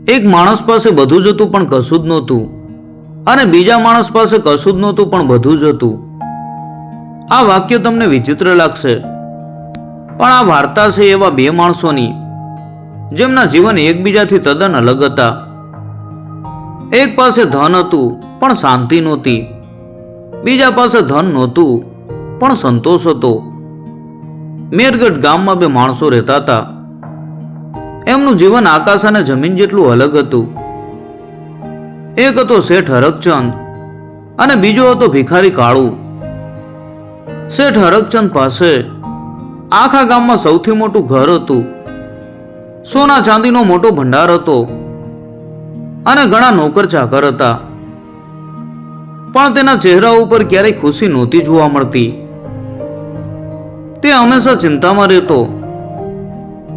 એક માણસ પાસે બધું જ હતું પણ કશું જ નહોતું, અને બીજા માણસ પાસે કશું જ નહોતું પણ બધું જ હતું. આ વાક્ય તમને વિચિત્ર લાગશે, પણ આ વાર્તા છે એવા બે માણસોની જેમના જીવન એકબીજાથી તદ્દન અલગ હતા. એક પાસે ધન હતું પણ શાંતિ નહોતી, બીજા પાસે ધન નહોતું પણ સંતોષ હતો. મેરગઢ ગામમાં બે માણસો રહેતા હતા. એમનું જીવન આકાશ અને જમીન જેટલું અલગ હતું. એક હતો શેઠ હરકચંદ અને બીજો હતો ભિખારી કાળુ. શેઠ હરકચંદ પાસે આખા ગામમાં સૌથી મોટું ઘર હતું, સોના ચાંદીનો મોટો ભંડાર હતો અને ઘણા નોકર ચાકર હતા. પણ તેના ચહેરા ઉપર ક્યારેય ખુશી નહોતી જોવા મળતી. તે હંમેશા ચિંતામાં રહેતો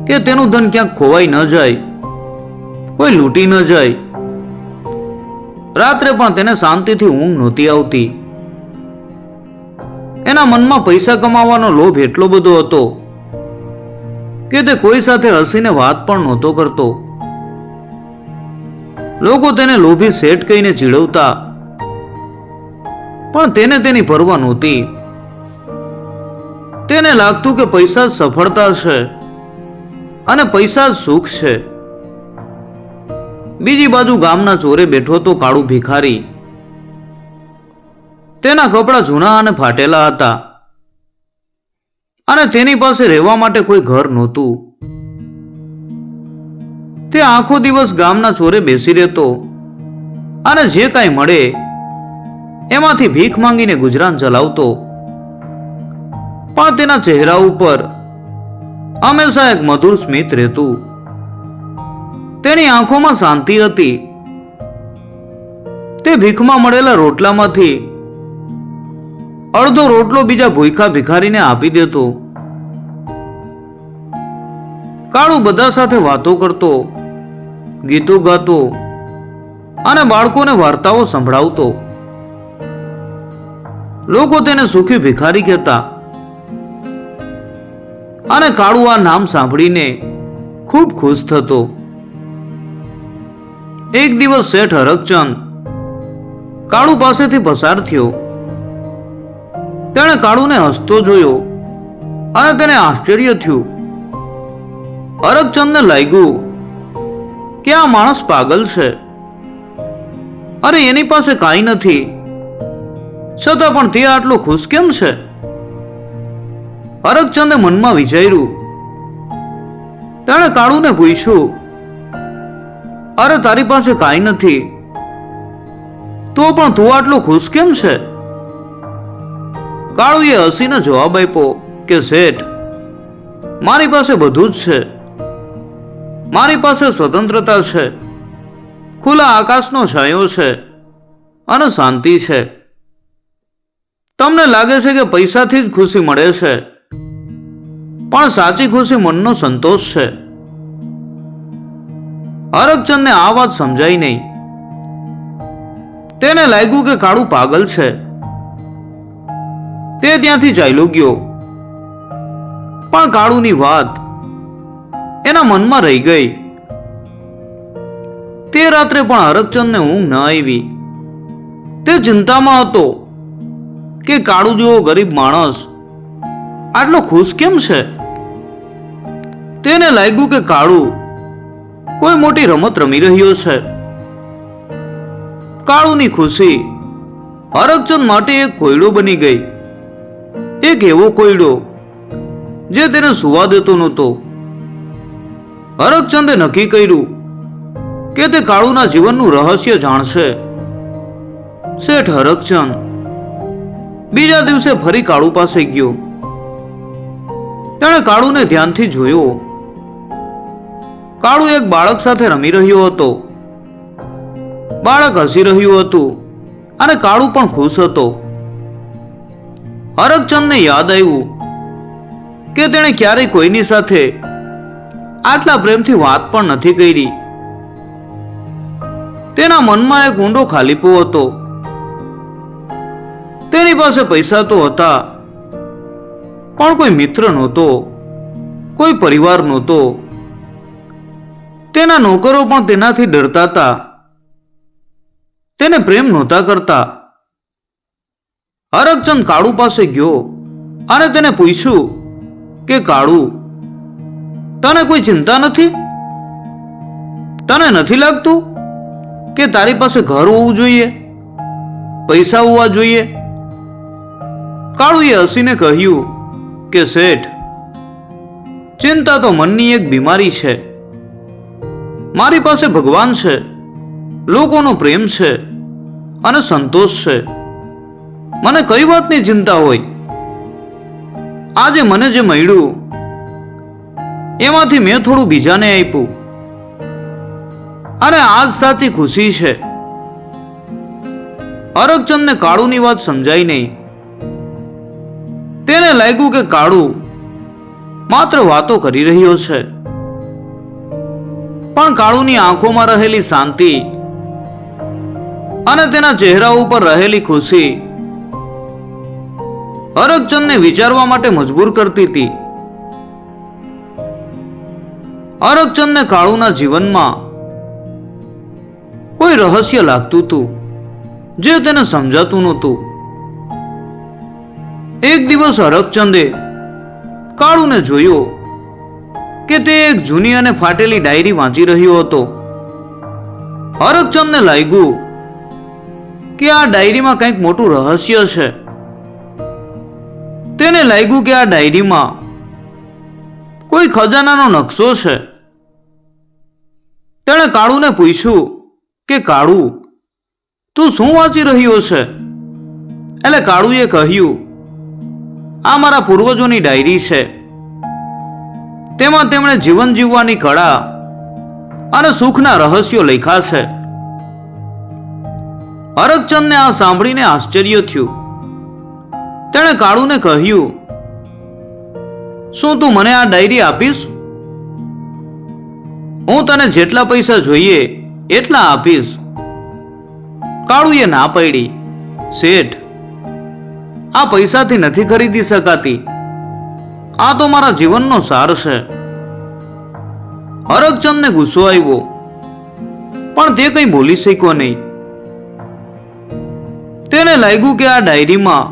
કે તેનું ધન ક્યાંક ખોવાઈ ન જાય, કોઈ લૂંટી ન જાય. રાત્રે પણ તેને શાંતિથી ઊંઘ નહોતી આવતી. એના મનમાં પૈસા કમાવાનો લોભ એટલો બધો હતો કે તે કોઈ સાથે હસીને વાત પણ નહોતો કરતો. લોકો તેને લોભી શેઠ કહીને ચીડવતા, પણ તેને તેની પરવા નહોતી. તેને લાગતું કે પૈસા જ સફળતા છે અને પૈસા જ સુખ છે. બીજી બાજુ ગામના ચોરે બેઠો તો કાળુ ભિખારી. તેના કપડા જૂના અને ફાટેલા હતા અને તેની પાસે રહેવા માટે કોઈ ઘર નહોતું. તે આખો દિવસ ગામના ચોરે બેસી રહેતો અને જે કાંઈ મળે એમાંથી ભીખ માંગીને ગુજરાન ચલાવતો. પણ તેના ચહેરા ઉપર હંમેશા એક મધુર સ્મિત રહેતું. તેની આંખોમાં શાંતિ હતી. તે ભીખમાં મળેલા રોટલામાંથી અડધો રોટલો બીજા ભૂખ્યા ભિખારીને આપી દેતો. કાળુ બધા સાથે વાતો કરતો, ગીતો ગાતો અને બાળકોને વાર્તાઓ સંભળાવતો. લોકો તેને સુખી ભિખારી કહેતા અને કાળુ આ નામ સાંભળીને ખૂબ ખુશ થતો. એક દિવસ શેઠ હરકચંદ કાળુ પાસેથી પસાર થયો. તેણે કાળુને હસતો જોયો અને તેને આશ્ચર્ય થયું. હરકચંદને લાગ્યું કે આ માણસ પાગલ છે. અરે એની પાસે કાંઈ નથી, છતાં પણ તે આટલો ખુશ કેમ છે? હરકચંદે મનમાં વિચાર્યું. તેણે કાળુને પૂછ્યું, અરે તારી પાસે કાંઈ નથી, તો પણ તું આટલો ખુશ કેમ છે? કાળુએ હસીને જવાબ આપ્યો કે શેઠ, મારી પાસે બધું જ છે. મારી પાસે સ્વતંત્રતા છે, ખુલ્લા આકાશનો છાંયો છે અને શાંતિ છે. તમને લાગે છે કે પૈસાથી જ ખુશી મળે છે, પણ સાચી ખુશી મનનો સંતોષ છે. હરકચંદને આ વાત સમજાઈ નહીં. તેને લાગ્યું કે કાળુ પાગલ છે. તે ત્યાંથી ચાલ્યો ગયો. પણ કાળુની વાત એના મનમાં રહી ગઈ. તે રાત્રે પણ હરકચંદને ઊંઘ ન આવી. તે ચિંતામાં હતો કે કાળુ જેવો ગરીબ માણસ આટલો ખુશ કેમ છે. તેને લાગ્યું કે કાળુ કોઈ મોટી રમત રમી રહ્યો છે. કાળુની ખુશી હરકચંદ માટે એક કોયડો બની ગઈ. એક એવો કોયડો જે તેને સુવા દેતો નહોતો. હરકચંદે નક્કી કર્યું કે તે કાળુના જીવનનું રહસ્ય જાણશે. શેઠ હરકચંદ બીજા દિવસે ફરી કાળુ પાસે ગયો. તેણે કાળુને ધ્યાનથી જોયો. કાળુ એક બાળક સાથે રમી રહ્યો હતો. બાળક હસી રહ્યું હતું અને કાળુ પણ ખુશ હતો. હરકચંદને યાદ આવ્યું કે તેણે ક્યારેય કોઈની સાથે આટલા પ્રેમથી વાત પણ નથી કરી. તેના મનમાં એક ઊંડો ખાલીપો હતો. તેની પાસે પૈસા તો હતા, પણ કોઈ મિત્ર નહોતો, કોઈ પરિવાર નહોતો. તેના નોકરો પણ તેનાથી ડરતા હતા, તેને પ્રેમ નહોતા કરતા. હરકચંદ કાળુ પાસે ગયો અને તેને પૂછ્યું કે કાળુ, તને કોઈ ચિંતા નથી? તને નથી લાગતું કે તારી પાસે ઘર હોવું જોઈએ, પૈસા હોવા જોઈએ? કાળુએ હસીને કહ્યું કે શેઠ, ચિંતા તો મનની એક બીમારી છે. મારી પાસે ભગવાન છે, લોકોનો પ્રેમ છે અને સંતોષ છે. મને કઈ વાતની ચિંતા હોય? આજે મને જે મળ્યું એમાંથી મેં થોડું બીજાને આપ્યું અને આજ સાચી ખુશી છે. હરકચંદને કાળુની વાત સમજાઈ નહીં. તેને લાગ્યું કે કાળુ માત્ર વાતો કરી રહ્યો છે, પણ કાળુની આંખોમાં રહેલી શાંતિ અને તેના ચહેરા ઉપર રહેલી ખુશી હરકચંદને વિચારવા માટે મજબૂર કરતી હતી. હરકચંદને કાળુના જીવનમાં કોઈ રહસ્ય લાગતું હતું જે તેને સમજાતું નહોતું. એક દિવસ હરકચંદે કાળુને જોયો કે તે એક જૂની અને ફાટેલી ડાયરી વાંચી રહ્યો હતો. હરકચંદને લાગ્યું કે આ ડાયરીમાં કંઈક મોટું રહસ્ય છે. તેને લાગ્યું કે આ ડાયરીમાં કોઈ ખજાનાનો નકશો છે. તેણે કાળુને પૂછ્યું કે કાળુ, તું શું વાંચી રહ્યો છે? એટલે કાળુએ કહ્યું, આ મારા પૂર્વજોની ડાયરી છે. તેમાં તેમણે જીવન જીવવાની કળા અને સુખના રહસ્યો લખ્યા છે. હરકચંદને આ સાંભળીને આશ્ચર્ય થયું. તેણે કાળુને કહ્યું, શું તું મને આ ડાયરી આપીશ? હું તને જેટલા પૈસા જોઈએ એટલા આપીશ. કાળુએ ના પાડી. શેઠ, આ પૈસાથી નથી ખરીદી શકાતી. આ તો મારા જીવનનો સાર છે. હરકચંદને ગુસ્સો આવ્યો, પણ તે કંઈ બોલી શક્યો નહીં. તેને લાગ્યું કે આ ડાયરીમાં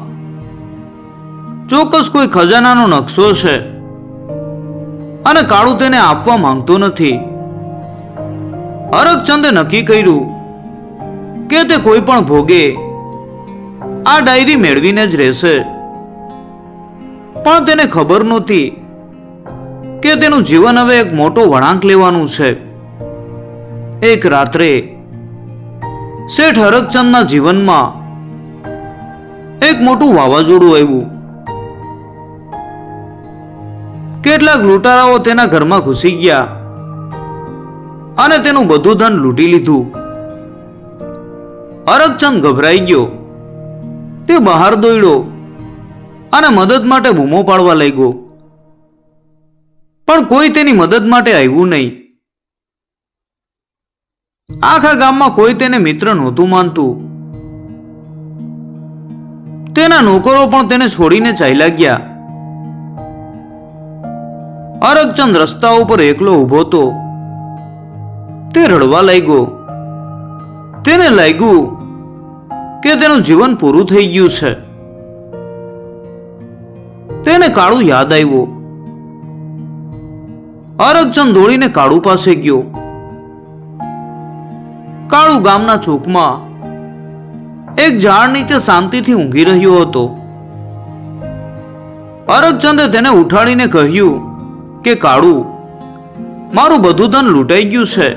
ચોક્કસ કોઈ ખજાનાનો નકશો છે અને કાળુ તેને આપવા માંગતો નથી. હરકચંદે નક્કી કર્યું કે તે કોઈ પણ ભોગે આ ડાયરી મેળવીને જ રહેશે. પણ તેને ખબર નહોતી કે તેનું જીવન હવે એક મોટો વળાંક લેવાનું છે. એક રાત્રે શેઠ હરકચંદના જીવનમાં એક મોટું વાવાઝોડું આવ્યું. કેટલાક લૂંટારાઓ તેના ઘરમાં ઘૂસી ગયા અને તેનું બધું ધન લૂંટી લીધું. હરકચંદ ગભરાઈ ગયો. તે બહાર દોડ્યો અને મદદ માટે બૂમો પાડવા લાગ્યો, પણ કોઈ તેની મદદ માટે આવ્યું નહીં. આખા ગામમાં કોઈ તેને મિત્ર નહોતું માનતું. તેના નોકરો પણ તેને છોડીને ચાલ્યા ગયા. હરકચંદ રસ્તા ઉપર એકલો ઊભો હતો. તે રડવા લાગ્યો. તેને લાગ્યું કે તેનું જીવન પૂરું થઈ ગયું છે. તેને કાળુ યાદ આવ્યો. હરકચંદ દોડીને કાળુ પાસે ગયો. કાળુ ગામના ચોકમાં એક ઝાડ નીચે શાંતિથી ઊંઘી રહ્યો હતો. હરકચંદે તેને ઉઠાડીને કહ્યું કે કાળુ, મારું બધું ધન લૂંટાઈ ગયું છે.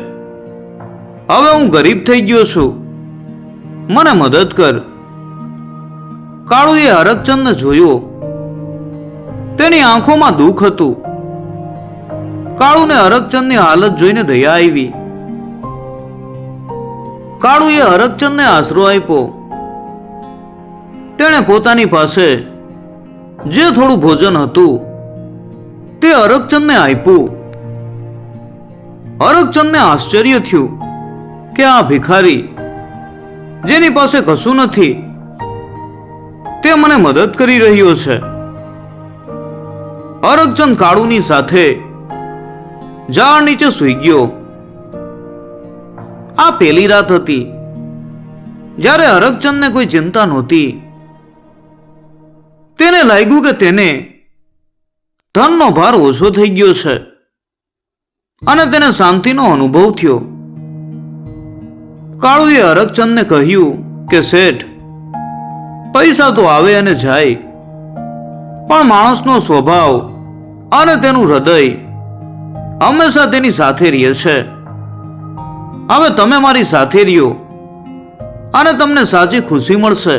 હવે હું ગરીબ થઈ ગયો છું. મને મદદ કર. કાળુએ હરકચંદને જોયો. તેની આંખોમાં દુઃખ હતું. કાળુને હરકચંદની હાલત જોઈને દયા આવી. કાળુએ હરકચંદને આશરો આપ્યો. તેણે પોતાની પાસે જે થોડું ભોજન હતું તે હરકચંદને આપ્યું. હરકચંદને આશ્ચર્ય થયું કે આ ભિખારી જેની પાસે કશું નથી તે મને મદદ કરી રહ્યો છે. હરકચંદ કાળુની સાથે ઝાડ નીચે સૂઈ ગયો આ પહેલી રાત હતી જ્યારે હરકચંદને કોઈ ચિંતા નહોતી. તેને લાગ્યું કે તેને ધનનો ભાર ઓછો થઈ ગયો છે અને તેને શાંતિનો અનુભવ થયો. કાળુએ હરકચંદને કહ્યું કે શેઠ, પૈસા તો આવે અને જાય, પણ માણસનો સ્વભાવ અને તેનું હૃદય હંમેશા તેની સાથે રહે છે. હવે તમે મારી સાથે રહ્યો અને તમને સાચી ખુશી મળશે.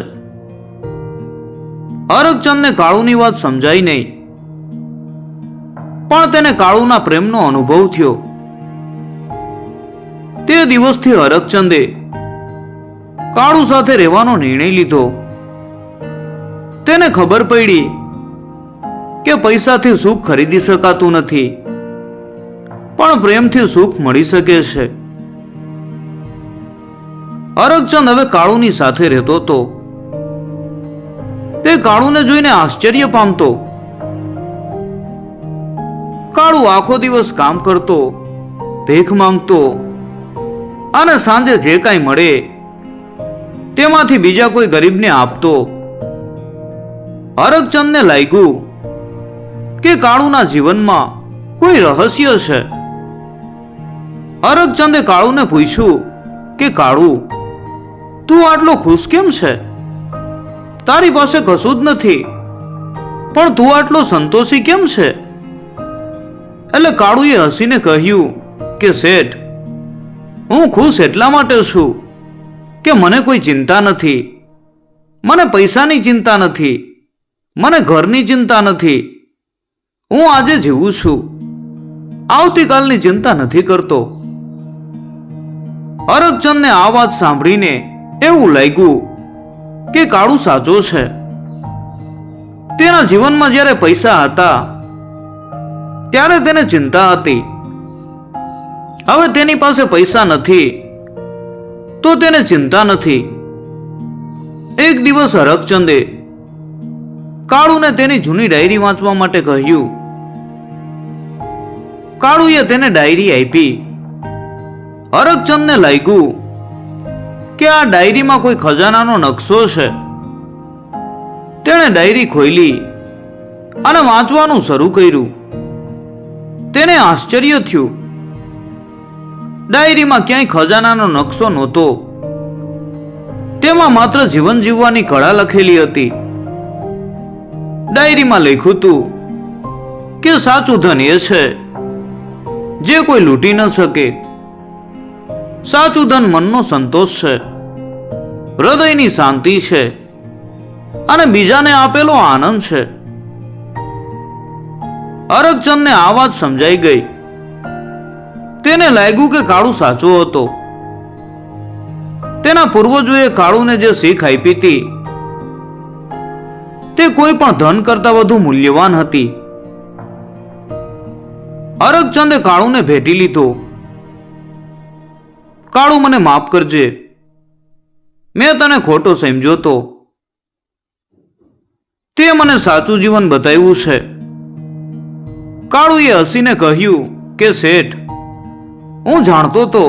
હરકચંદને કાળુની વાત સમજાઈ નહીં, પણ તેને કાળુના પ્રેમનો અનુભવ થયો. તે દિવસથી હરકચંદે કાળુ સાથે રહેવાનો નિર્ણય લીધો. તેને ખબર પડી કે પૈસાથી સુખ ખરીદી શકાતું નથી, પણ પ્રેમથી સુખ મળી શકે છે. હરકચંદ હવે કાળુની સાથે રહેતો હતો. તે કાળુને જોઈને આશ્ચર્ય પામતો. કાળુ આખો દિવસ કામ કરતો, ભીખ માંગતો અને સાંજે જે કાંઈ મળે તેમાંથી બીજા કોઈ ગરીબને આપતો. હરકચંદને લાગ્યું કે કાળુના જીવનમાં કોઈ રહસ્ય છે. હરકચંદે કાળુને પૂછ્યું કે કાળુ, તું આટલો ખુશ કેમ છે? તારી પાસે કશું જ નથી, પણ તું આટલો સંતોષી કેમ છે? એટલે કાળુએ હસીને કહ્યું કે શેઠ, હું ખુશ એટલા માટે છું કે મને કોઈ ચિંતા નથી. મને પૈસાની ચિંતા નથી, મને ઘરની ચિંતા નથી. હું આજે જીવું છું, આવતીકાલની ચિંતા નથી કરતો. હરકચંદને આ વાત સાંભળીને એવું લાગ્યું કે કાળુ સાચો છે. તેના જીવનમાં જ્યારે પૈસા હતા ત્યારે તેને ચિંતા હતી. હવે તેની પાસે પૈસા નથી તો તેને ચિંતા નથી. એક દિવસ હરકચંદે કાળુને તેની જૂની ડાયરી વાંચવા માટે કહ્યું. કાળુએ તેને ડાયરી આપી. હરકચંદને લાગ્યું કે આ ડાયરીમાં કોઈ ખજાનાનો નકશો છે. તેણે ડાયરી ખોલી અને વાંચવાનું શરૂ કર્યું. તેને આશ્ચર્ય થયું. ડાયરીમાં ક્યાંય ખજાનાનો નકશો નહોતો. તેમાં માત્ર જીવન જીવવાની કળા લખેલી હતી. ડાયરીમાં લખ્યું હતું કે સાચું ધન એ છે જે કોઈ લૂંટી ન શકે. સાચું ધન મનનો સંતોષ છે, હૃદયની શાંતિ છે અને બીજાને આપેલો આનંદ છે. હરકચંદને આ વાત સમજાઈ ગઈ. તેને લાગ્યું કે કાળુ સાચો હતો. તેના પૂર્વજોએ કાળુને જે શીખ આપી હતી તે કોઈ પણ ધન કરતા વધુ મૂલ્યવાન હતી. હરકચંદે કાળુને ભેટી લીધો. કાળુ, મને માફ કરજે, મેં તને ખોટો સમજ્યો તો. તે મને સાચું જીવન બતાવ્યું છે. કાળુએ હસીને કહ્યું કે શેઠ, હું જાણતો હતો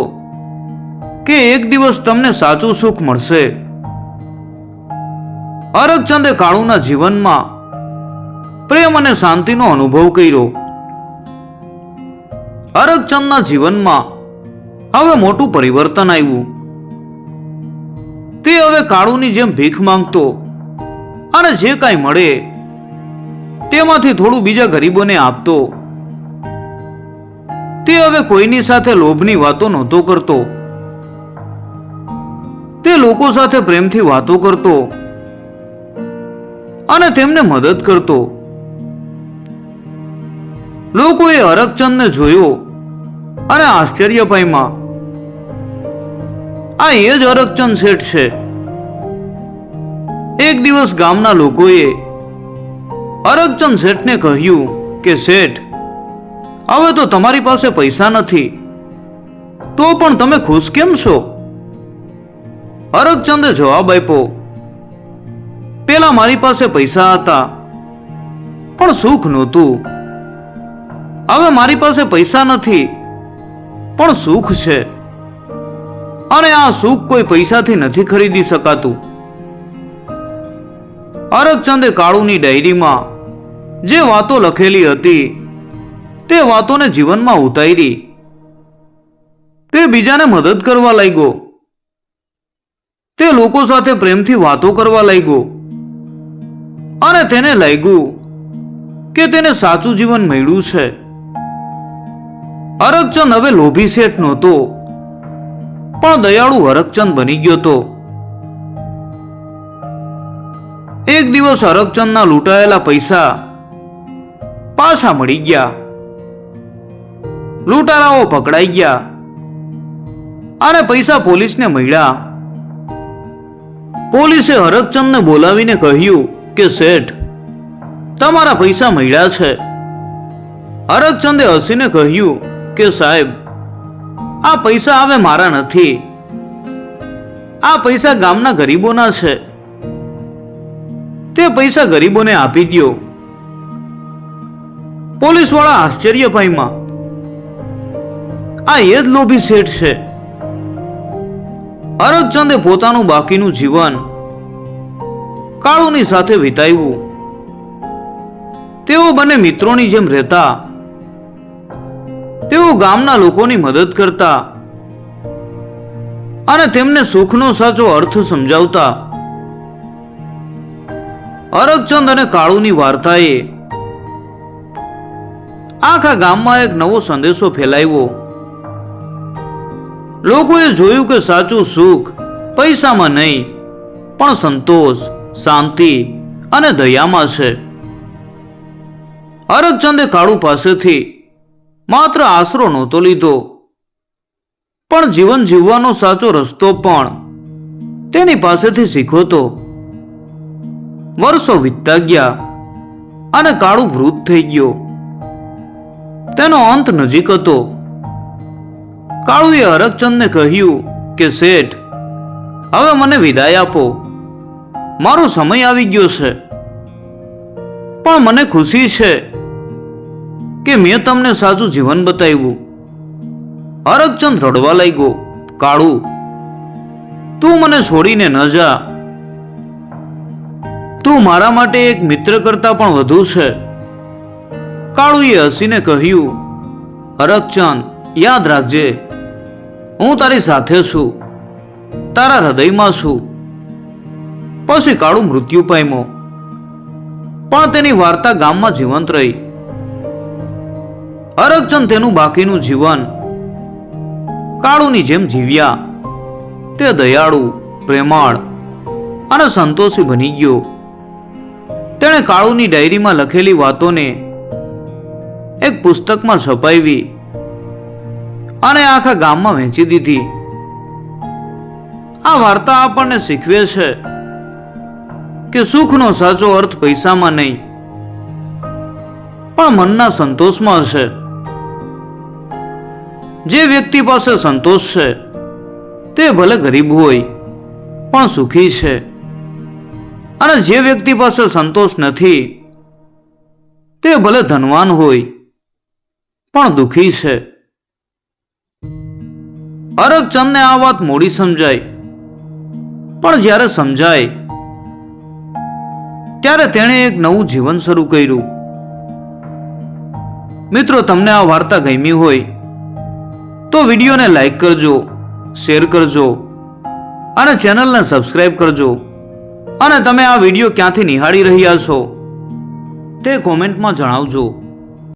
કે એક દિવસ તમને સાચું સુખ મળશે. હરકચંદે કાળુના જીવનમાં પ્રેમ અને શાંતિનો અનુભવ કર્યો. હરકચંદના જીવનમાં હવે મોટું પરિવર્તન આવ્યું. તે હવે કાળુની જેમ ભીખ માંગતો અને જે કાંઈ મળે તેમાંથી થોડું બીજા ગરીબોને આપતો. તે હવે કોઈની સાથે લોભની વાતો નહોતો કરતો. તે લોકો સાથે પ્રેમથી વાતો કરતો અને તેમને મદદ કરતો. લોકોએ હરકચંદને જોયો અને આશ્ચર્ય પામ્યા. આ એ જ હરકચંદ શેઠ છે. એક દિવસ ગામના લોકોએ હરકચંદ શેઠને કહ્યું કે શેઠ, હવે તો તમારી પાસે પૈસા નથી, તો પણ તમે ખુશ કેમ છો? હરકચંદે જવાબ આપ્યો, પેલા મારી પાસે પૈસા હતા પણ સુખ નહોતું. હવે મારી પાસે પૈસા નથી પણ સુખ છે. અને આ સુખ કોઈ પૈસાથી નથી ખરીદી શકાતું. અરગચંદે કાળુની ડાયરીમાં જે વાતો લખેલી હતી તે વાતોને જીવનમાં ઉતારી. તે બીજાને મદદ કરવા લાગ્યો. તે લોકો સાથે પ્રેમથી વાતો કરવા લાગ્યો અને તેને લાગ્યું કે તેને સાચું જીવન મળ્યું છે. અરગચંદ હવે લોભી શેઠ નહોતો, પણ દયાળુ અરગચંદ બની ગયો હતો. એક દિવસ અરગચંદના લૂંટાયેલા પૈસા પાછા મળી ગયા. લૂંટારાઓ પકડાઈ ગયા અને પૈસા પોલીસને મળ્યા. પોલીસે અરગચંદને બોલાવીને કહ્યું કે શેઠ, તમારા પૈસા મળ્યા છે. અરગચંદે હસીને કહ્યું કે સાહેબ, આ પૈસા હવે મારા નથી. આ પૈસા ગામના ગરીબોના છે. તે પૈસા ગરીબોને આપી દો. પોલીસ વાળા આશ્ચર્ય પામ્યા. આ એ જ લોભી શેઠ છે. અરગચંદે પોતાનું બાકીનું જીવન કાળુની સાથે વિતાવ્યું. તેઓ બંને મિત્રોની જેમ રહેતા. તેઓ ગામના લોકોની મદદ કરતા અને તેમને સુખનો સાચો અર્થ સમજાવતા. અરગચંદ અને કાળુની વાર્તાએ આખા ગામમાં એક નવો સંદેશો ફેલાવ્યો. લોકોએ જોયું કે સાચું સુખ પૈસામાં નહીં, પણ સંતોષ, શાંતિ અને દયામાં છે. અરગચંદે કાળુ પાસેથી માત્ર આશરો નહોતો લીધો, પણ જીવન જીવવાનો સાચો રસ્તો પણ તેની પાસેથી શીખ્યો હતો. વર્ષો વીતતા ગયા અને કાળુ વૃદ્ધ થઈ ગયો. તેનો અંત નજીક હતો. કાળુએ અરગચંદને કહ્યું કે શેઠ, હવે મને વિદાય આપો. મારો સમય આવી ગયો છે. પણ મને ખુશી છે કે મેં તમને સાચું જીવન બતાવ્યું. અરગચંદ રડવા લાગ્યો. કાળુ, તું મને છોડીને ન જા. તું મારા માટે એક મિત્ર કરતા પણ વધુ છે. કાળુએ હસીને કહ્યું, અરગચંદ, યાદ રાખજે, હું તારી સાથે છું, તારા હૃદયમાં છું. પછી કાળુ મૃત્યુ પામ્યો, પણ તેની વાર્તા ગામમાં જીવંત રહી. અરગચંદ તેનું બાકીનું જીવન કાળુની જેમ જીવ્યા. તે દયાળુ, પ્રેમાળ અને સંતોષી બની ગયો. તેણે કાળુની ડાયરીમાં લખેલી વાતોને એક પુસ્તકમાં છપાવી અને આખા ગામમાં વહેંચી દીધી. આ વાર્તા આપણને શીખવે છે કે સુખનો સાચો અર્થ પૈસામાં નહીં, પણ મનના સંતોષમાં છે. જે વ્યક્તિ પાસે સંતોષ છે તે ભલે ગરીબ હોય પણ સુખી છે, અને જે વ્યક્તિ પાસે સંતોષ નથી તે ભલે ધનવાન હોય પણ દુખી છે. અરગચંદને આ વાત મોડી સમજાય, પણ જ્યારે સમજાય ત્યારે તેણે એક નવું જીવન શરૂ કર્યું. મિત્રો, તમને આ વાર્તા ગમી હોય તો વિડીયોને લાઈક કરજો, શેર કરજો અને ચેનલને સબસ્ક્રાઇબ કરજો. અને તમે આ વિડીયો ક્યાંથી નિહાળી રહ્યા છો તે કોમેન્ટમાં જણાવજો.